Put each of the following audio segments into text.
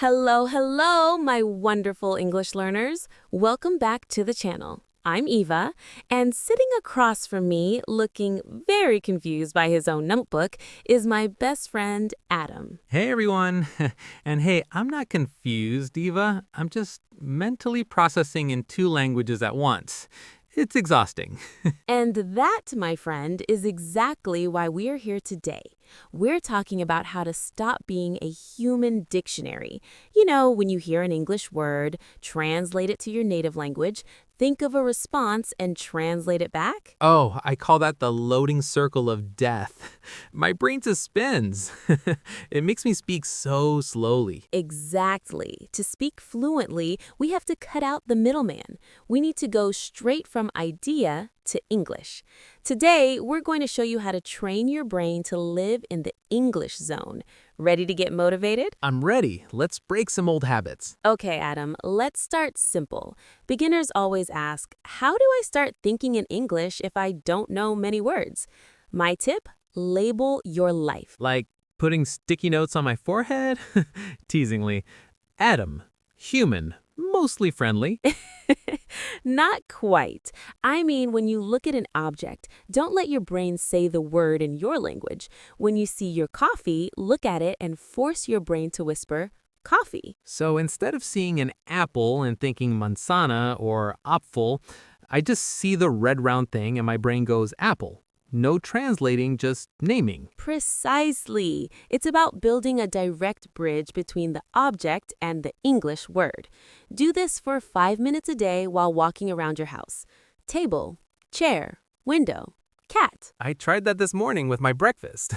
Hello, hello, my wonderful English learners. Welcome back to the channel. I'm Eva, and sitting across from me, looking very confused by his own notebook, is my best friend, Adam. Hey everyone! And hey, I'm not confused, Eva. I'm just mentally processing in two languages at once. It's exhausting. And that, my friend, is exactly why we are here today. We're talking about how to stop being a human dictionary. You know, when you hear an English word, translate it to your native language, think of a response, and translate it back. Oh, I call that the loading circle of death. My brain just spins. It makes me speak so slowly. Exactly. To speak fluently, we have to cut out the middleman. We need to go straight from idea to English. Today, we're going to show you how to train your brain to live in the English zone. Ready to get motivated? I'm ready. Let's break some old habits. Okay, Adam, let's start simple. Beginners always ask, how do I start thinking in English if I don't know many words? My tip, label your life. Like putting sticky notes on my forehead? Teasingly. Adam. Human. Mostly friendly. Not quite. I mean, when you look at an object, don't let your brain say the word in your language. When you see your coffee, look at it and force your brain to whisper, coffee. So instead of seeing an apple and thinking manzana or apfel, I just see the red round thing and my brain goes apple. No translating, just naming. Precisely. It's about building a direct bridge between the object and the English word. Do this for 5 minutes a day while walking around your house. Table, chair, window, cat. I tried that this morning with my breakfast.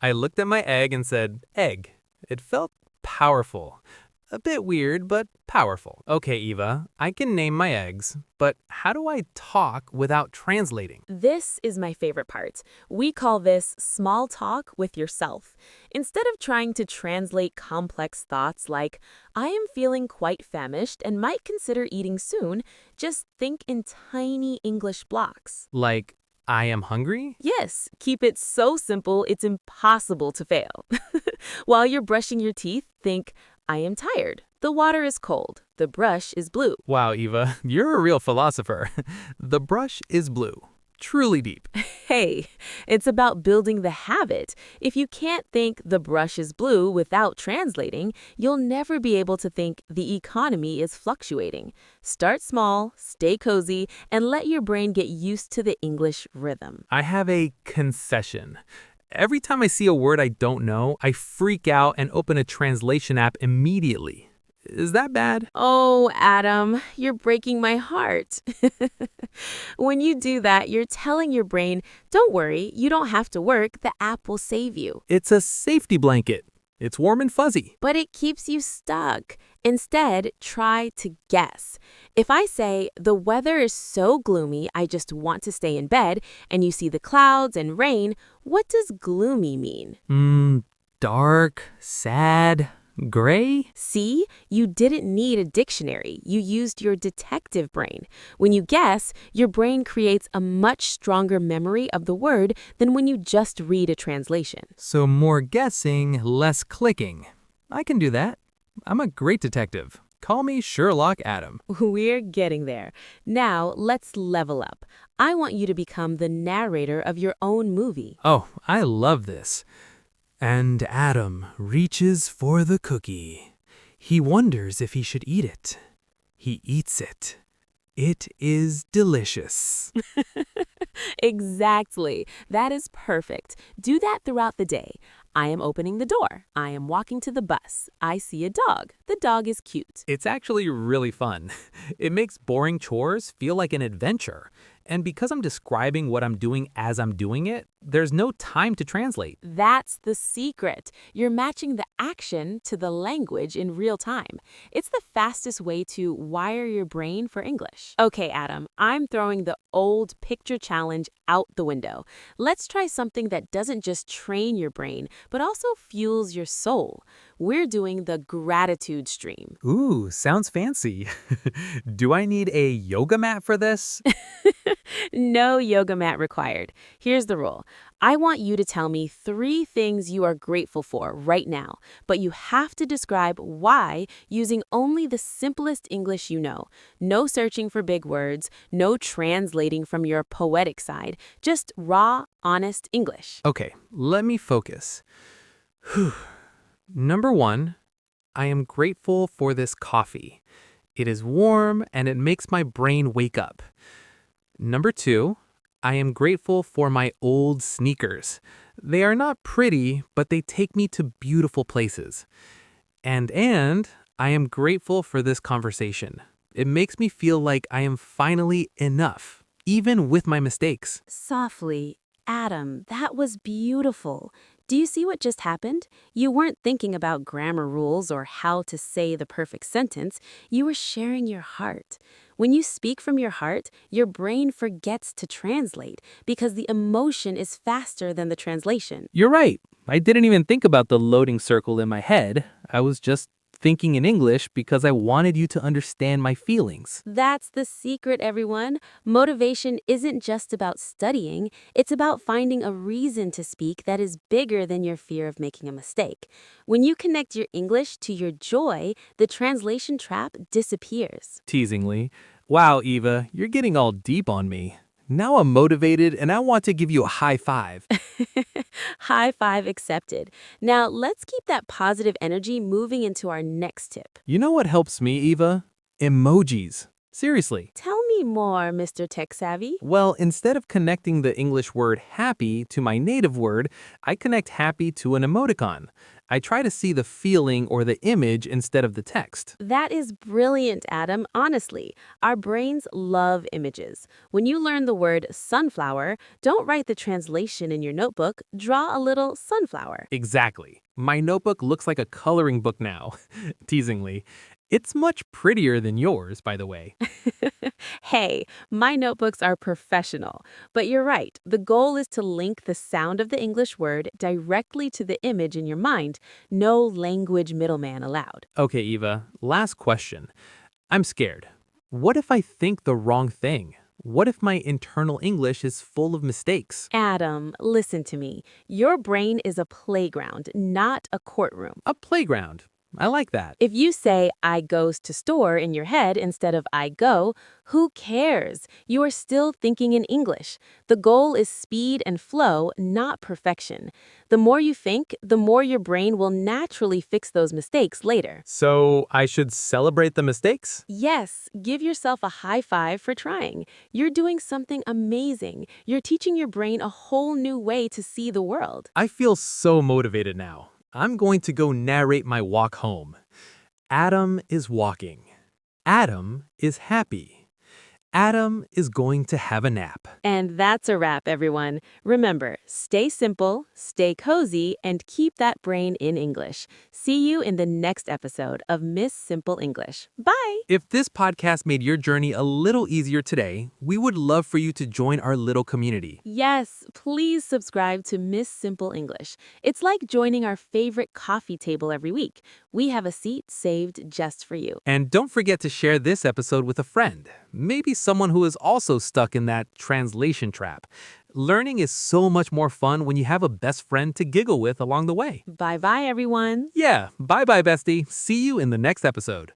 I looked at my egg and said, egg. It felt powerful. A bit weird, but powerful. Okay, Eva, I can name my eggs, but how do I talk without translating? This is my favorite part. We call this small talk with yourself. Instead of trying to translate complex thoughts like, I am feeling quite famished and might consider eating soon, just think in tiny English blocks. Like, I am hungry? Yes, keep it so simple it's impossible to fail. While you're brushing your teeth, think, I am tired. The water is cold. The brush is blue. Wow, Eva, you're a real philosopher. The brush is blue. Truly deep. Hey, it's about building the habit. If you can't think the brush is blue without translating, you'll never be able to think the economy is fluctuating. Start small, stay cozy, and let your brain get used to the English rhythm. I have a confession. Every time I see a word I don't know, I freak out and open a translation app immediately. Is that bad? Oh, Adam, you're breaking my heart. When you do that, you're telling your brain, don't worry, you don't have to work, the app will save you. It's a safety blanket. It's warm and fuzzy. But it keeps you stuck. Instead, try to guess. If I say, the weather is so gloomy, I just want to stay in bed, and you see the clouds and rain, what does gloomy mean? Dark, sad, gray? See, you didn't need a dictionary. You used your detective brain. When you guess, your brain creates a much stronger memory of the word than when you just read a translation. So more guessing, less clicking. I can do that. I'm a great detective. Call me Sherlock Adam. We're getting there. Now, let's level up. I want you to become the narrator of your own movie. Oh, I love this. And Adam reaches for the cookie. He wonders if he should eat it. He eats it. It is delicious. Exactly. That is perfect. Do that throughout the day. I am opening the door. I am walking to the bus. I see a dog. The dog is cute. It's actually really fun. It makes boring chores feel like an adventure. And because I'm describing what I'm doing as I'm doing it, there's no time to translate. That's the secret. You're matching the action to the language in real time. It's the fastest way to wire your brain for English. Okay, Adam, I'm throwing the old picture challenge out the window. Let's try something that doesn't just train your brain, but also fuels your soul. We're doing the gratitude stream. Ooh, sounds fancy. Do I need a yoga mat for this? No yoga mat required. Here's the rule. I want you to tell me 3 things you are grateful for right now, but you have to describe why using only the simplest English you know. No searching for big words, no translating from your poetic side, just raw, honest English. Okay, let me focus. Whew. Number 1, I am grateful for this coffee. It is warm and it makes my brain wake up. Number 2, I am grateful for my old sneakers. They are not pretty, but they take me to beautiful places. And I am grateful for this conversation. It makes me feel like I am finally enough, even with my mistakes. Softly, Adam, that was beautiful. Do you see what just happened? You weren't thinking about grammar rules or how to say the perfect sentence. You were sharing your heart. When you speak from your heart, your brain forgets to translate because the emotion is faster than the translation. You're right. I didn't even think about the loading circle in my head. I was just thinking in English because I wanted you to understand my feelings. That's the secret, everyone. Motivation isn't just about studying, it's about finding a reason to speak that is bigger than your fear of making a mistake. When you connect your English to your joy, the translation trap disappears. Teasingly, wow, Eva, you're getting all deep on me. Now I'm motivated and I want to give you a high five. High five accepted. Now, let's keep that positive energy moving into our next tip. You know what helps me, Eva? Emojis. Seriously. Tell me more, Mr. Tech Savvy. Well, instead of connecting the English word happy to my native word, I connect happy to an emoticon. I try to see the feeling or the image instead of the text. That is brilliant, Adam. Honestly, our brains love images. When you learn the word sunflower, don't write the translation in your notebook. Draw a little sunflower. Exactly. My notebook looks like a coloring book now. Teasingly. It's much prettier than yours, by the way. Hey, my notebooks are professional. But you're right. The goal is to link the sound of the English word directly to the image in your mind. No language middleman allowed. Okay, Eva, last question. I'm scared. What if I think the wrong thing? What if my internal English is full of mistakes? Adam, listen to me. Your brain is a playground, not a courtroom. A playground. I like that. If you say I goes to store in your head instead of I go, who cares? You are still thinking in English. The goal is speed and flow, not perfection. The more you think, the more your brain will naturally fix those mistakes later. So I should celebrate the mistakes? Yes, give yourself a high five for trying. You're doing something amazing. You're teaching your brain a whole new way to see the world. I feel so motivated now. I'm going to go narrate my walk home. Adam is walking. Adam is happy. Adam is going to have a nap. And that's a wrap, everyone. Remember, stay simple, stay cozy, and keep that brain in English. See you in the next episode of Miss Simple English. Bye! If this podcast made your journey a little easier today, we would love for you to join our little community. Yes, please subscribe to Miss Simple English. It's like joining our favorite coffee table every week. We have a seat saved just for you. And don't forget to share this episode with a friend, maybe someone who is also stuck in that translation trap. Learning is so much more fun when you have a best friend to giggle with along the way. Bye-bye, everyone. Yeah, bye-bye, bestie. See you in the next episode.